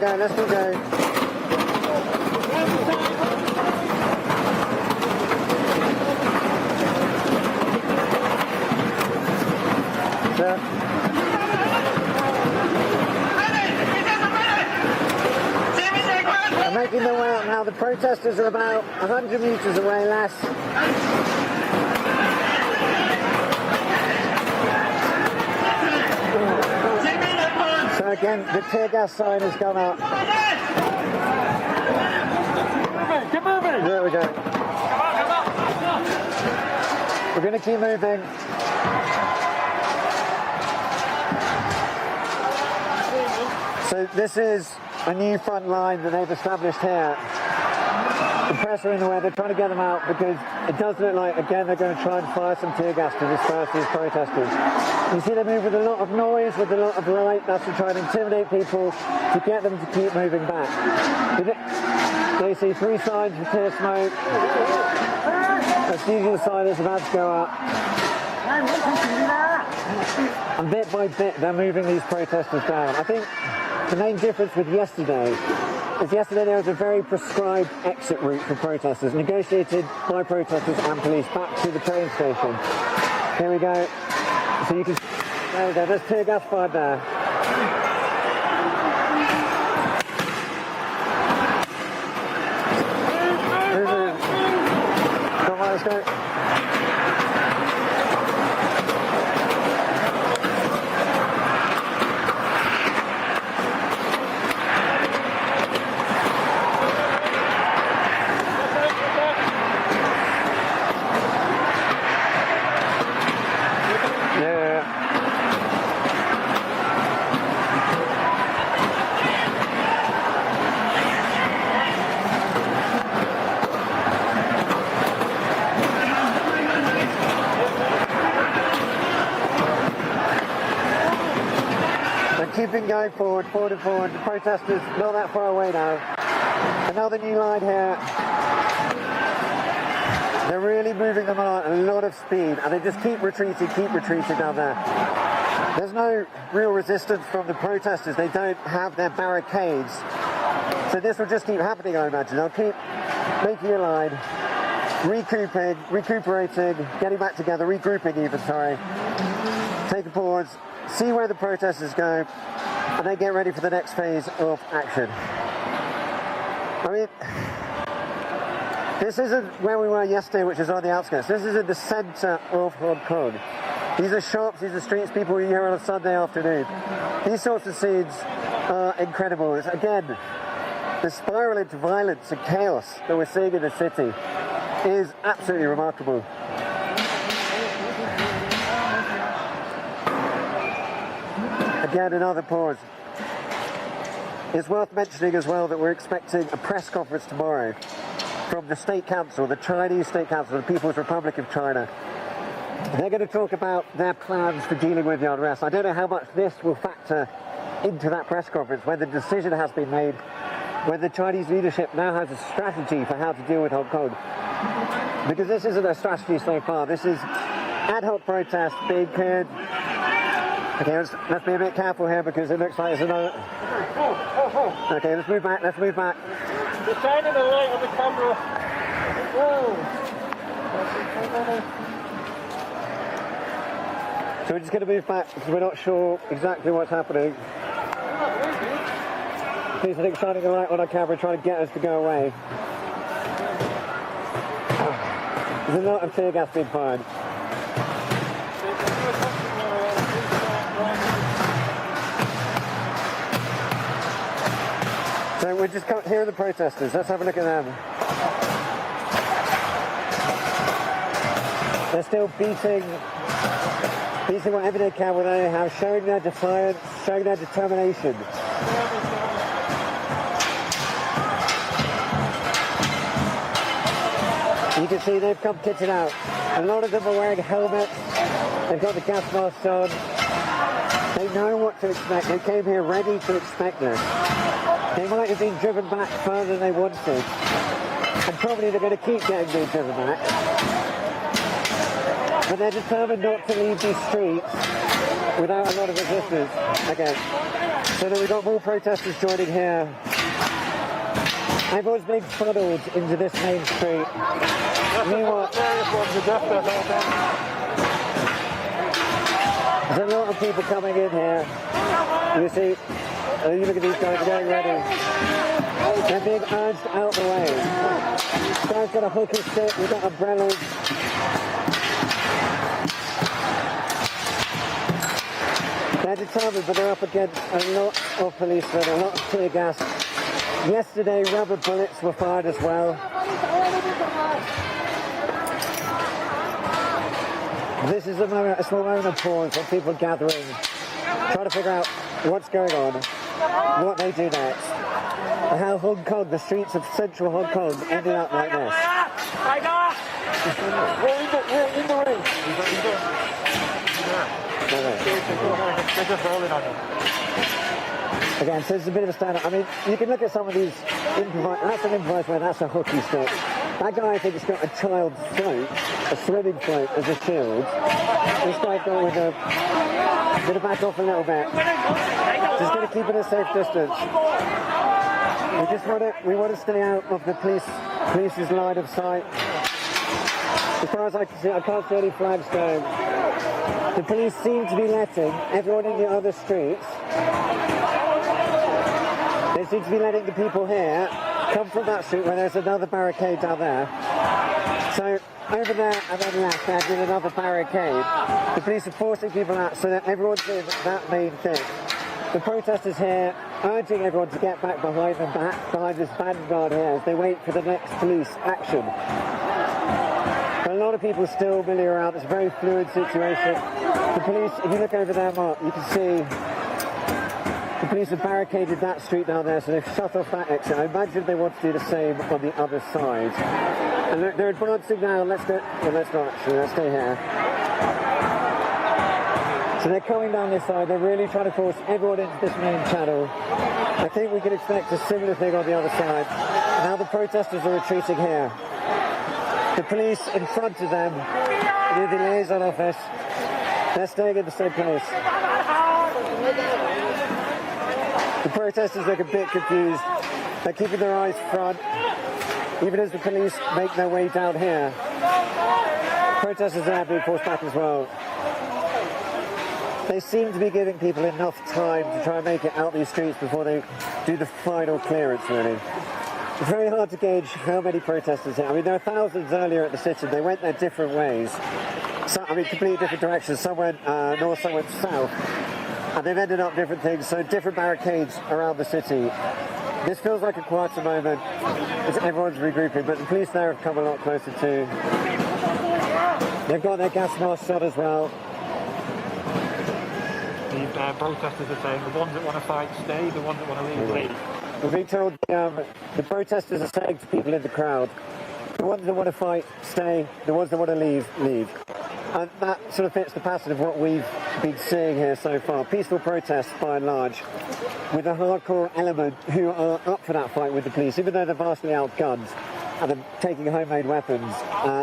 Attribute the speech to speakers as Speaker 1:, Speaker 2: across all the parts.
Speaker 1: going, let's keep going. I'm making their way up now. The protesters are about 100 metres away less. So again, the tear gas sign has gone up.
Speaker 2: Keep moving!
Speaker 1: There we go.
Speaker 2: Come on!
Speaker 1: We're going to keep moving. So this is a new front line that they've established here. The press are in the way, they're trying to get them out because it does look like, again, they're going to try and fire some tear gas to disperse these protesters. You see they move with a lot of noise, with a lot of light, that's to try and intimidate people, to get them to keep moving back. They see 3 signs of tear smoke. That's usually the sign that's about to go up. And bit by bit, they're moving these protesters down. I think the main difference with yesterday is yesterday there was a very prescribed exit route for protesters, negotiated by protesters and police back to the train station. Here we go. So you can, there we go, there's tear gas fired there. Come on, let's go. Keeping going forward, forward and forward. The protesters not that far away now. Another new line here. They're really moving them on at a lot of speed, and they just keep retreating down there. There's no real resistance from the protesters. They don't have their barricades. So this will just keep happening, I imagine. They'll keep making a line, recuperating, getting back together, regrouping even, sorry. Take a pause, see where the protesters go, and then get ready for the next phase of action. I mean, this isn't where we were yesterday, which is on the outskirts. This is in the centre of Hong Kong. These are shops, these are streets, people are here on a Sunday afternoon. These sorts of scenes are incredible. It's, again, the spiral into violence and chaos that we're seeing in the city is absolutely remarkable. Again, another pause. It's worth mentioning as well that we're expecting a press conference tomorrow from the State Council, the Chinese State Council, the People's Republic of China. They're going to talk about their plans for dealing with the unrest. I don't know how much this will factor into that press conference, when the decision has been made, when the Chinese leadership now has a strategy for how to deal with Hong Kong. Because this isn't a strategy so far. This is ad hoc protests being cleared. Okay, let's be a bit careful here because it looks like there's another... Okay, let's move back,
Speaker 2: You're shining the light on the camera. Whoa.
Speaker 1: So we're just going to move back because we're not sure exactly what's happening. Please, I think shining the light on our camera trying to get us to go away. There's a lot of tear gas being fired. So we're just here are the protesters. Let's have a look at them. They're still beating whatever they can, whatever they have, showing their defiance, showing their determination. You can see they've come kitted out. A lot of them are wearing helmets. They've got the gas masks on. They know what to expect. They came here ready to expect this. They might have been driven back further than they wanted. And probably they're going to keep getting being driven back. but they're determined not to leave these streets without a lot of resistance. Okay, so then we've got more protesters joining here. Everyone's being funneled into this main street. Meanwhile, there's a lot of people coming in here. You see, you look at these guys getting ready. They're being urged out the way. This guy's got a hookey stick, we've got umbrellas. They're determined, but they're up against a lot of policemen, a lot of tear gas. Yesterday, rubber bullets were fired as well. This is a small moment of pause when people are gathering, trying to figure out what's going on, what they do next, and how Hong Kong, the streets of central Hong Kong, ended up like this.
Speaker 2: We're in the ring. They're just rolling on him.
Speaker 1: Again, so it's a bit of a stand-up. I mean, you can look at some of these improvised, that's an improvised way, that's a hockey stick. That guy, I think, has got a child's float, a swimming float as a shield. This guy's got with a bit of back off a little bit. Just going to keep it a safe distance. We want to stay out of the police's line of sight. As far as I can see, I can't see any flags going. The police seem to be letting everyone in the other streets. They seem to be letting the people here come from that street where there's another barricade down there. So over there and then left there's been another barricade. The police are forcing people out so that everyone's in that main thing. The protesters here urging everyone to get back behind them, behind this vanguard here as they wait for the next police action. But a lot of people still milling around. It's a very fluid situation. The police, if you look over there, Mark, you can see the police have barricaded that street down there, so they've shut off that exit. I imagine they want to do the same on the other side. And look, they're advancing now. Let's go. Well, let's not actually. Let's stay here. So they're coming down this side. They're really trying to force everyone into this main channel. I think we can expect a similar thing on the other side. Now the protesters are retreating here. The police in front of them, with the liaison office, they're staying in the same place. The protesters look a bit confused. They're keeping their eyes front, even as the police make their way down here. Protesters are now being forced back as well. They seem to be giving people enough time to try and make it out these streets before they do the final clearance, really. It's very hard to gauge how many protesters here. I mean, there were thousands earlier at the sit-in. They went their different ways. So, I mean, completely different directions. Some went north, some went south. And they've ended up different things, so different barricades around the city. This feels like a quieter moment as everyone's regrouping, but the police there have come a lot closer too. They've got their gas masks on as well.
Speaker 2: The protesters are saying the ones that want to fight stay, the ones that want to leave leave.
Speaker 1: We're being told the protesters are saying to people in the crowd, the ones that want to fight stay, the ones that want to leave, leave. And that sort of fits the pattern of what we've been seeing here so far. Peaceful protests by and large, with a hardcore element who are up for that fight with the police, even though they're vastly outgunned and they're taking homemade weapons.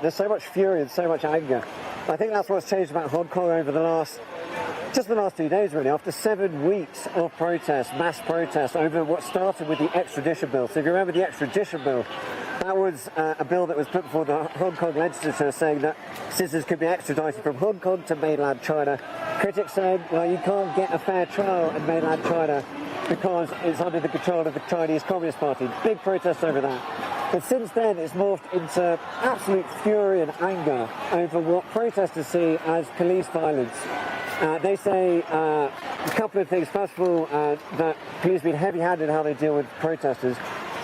Speaker 1: There's so much fury and so much anger. I think that's what's changed about Hong Kong over the last 2 days, really. After 7 weeks of protests, mass protests over what started with the extradition bill. So if you remember the extradition bill, that was a bill that was put before the Hong Kong legislature saying that citizens could be extradited from Hong Kong to mainland China. Critics saying, well, you can't get a fair trial in mainland China because it's under the control of the Chinese Communist Party. Big protests over that. But since then, it's morphed into absolute fury and anger over what protesters see as police violence. They say a couple of things. First of all, that police have been heavy-handed in how they deal with protesters.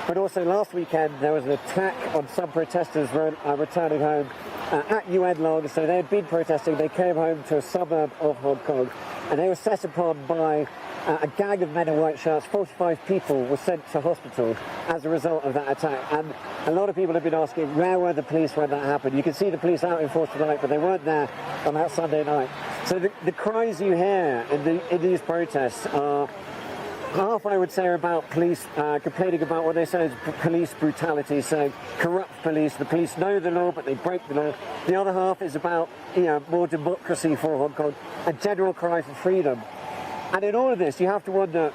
Speaker 1: But also last weekend, there was an attack on some protesters returning home at UN Long. So they had been protesting. They came home to a suburb of Hong Kong. And they were set upon by a gang of men in white shirts. 45 people were sent to hospital as a result of that attack. And a lot of people have been asking, where were the police when that happened? You can see the police out in force tonight, but they weren't there on that Sunday night. So the cries you hear in these protests are Half, I would say, are about police complaining about what they say is police brutality, saying corrupt police. The police know the law, but they break the law. The other half is about, more democracy for Hong Kong, a general cry for freedom. And in all of this, you have to wonder,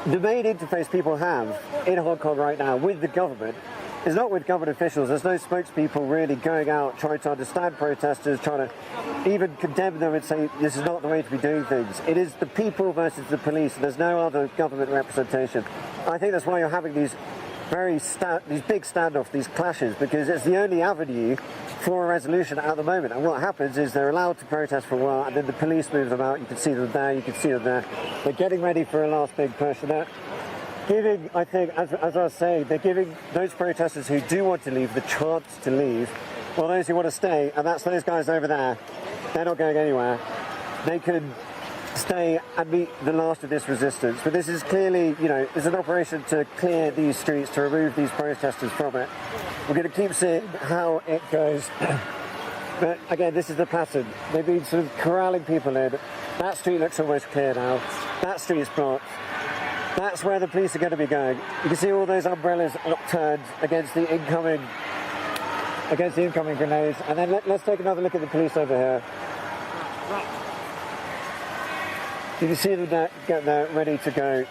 Speaker 1: the main interface people have in Hong Kong right now with the government is not with government officials. There's no spokespeople really going out trying to understand protesters, trying to even condemn them and say this is not the way to be doing things. It is the people versus the police, and there's no other government representation. I think that's why you're having these these big standoffs, these clashes, because it's the only avenue for a resolution at the moment. And what happens is they're allowed to protest for a while, and then the police move them out. You can see them there, you can see them there. They're getting ready for a last big push, and they're giving, I think, as I was saying, they're giving those protesters who do want to leave the chance to leave, while those who want to stay, and that's those guys over there, they're not going anywhere. They can stay and meet the last of this resistance. But this is clearly, it's an operation to clear these streets, to remove these protesters from it. We're going to keep seeing how it goes. But again, this is the pattern. They've been sort of corralling people in. That street looks almost clear now. That street is blocked. That's where the police are going to be going. You can see all those umbrellas upturned against the incoming grenades. And then let's take another look at the police over here. You can see them get there ready to go.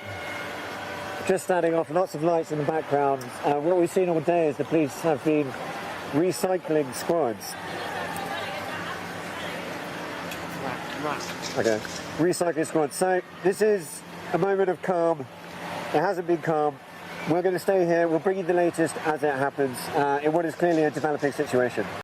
Speaker 1: Just standing off, lots of lights in the background. What we've seen all day is the police have been recycling squads. Okay, recycling squads. So this is a moment of calm. It hasn't been calm. We're going to stay here. We'll bring you the latest as it happens in what is clearly a developing situation.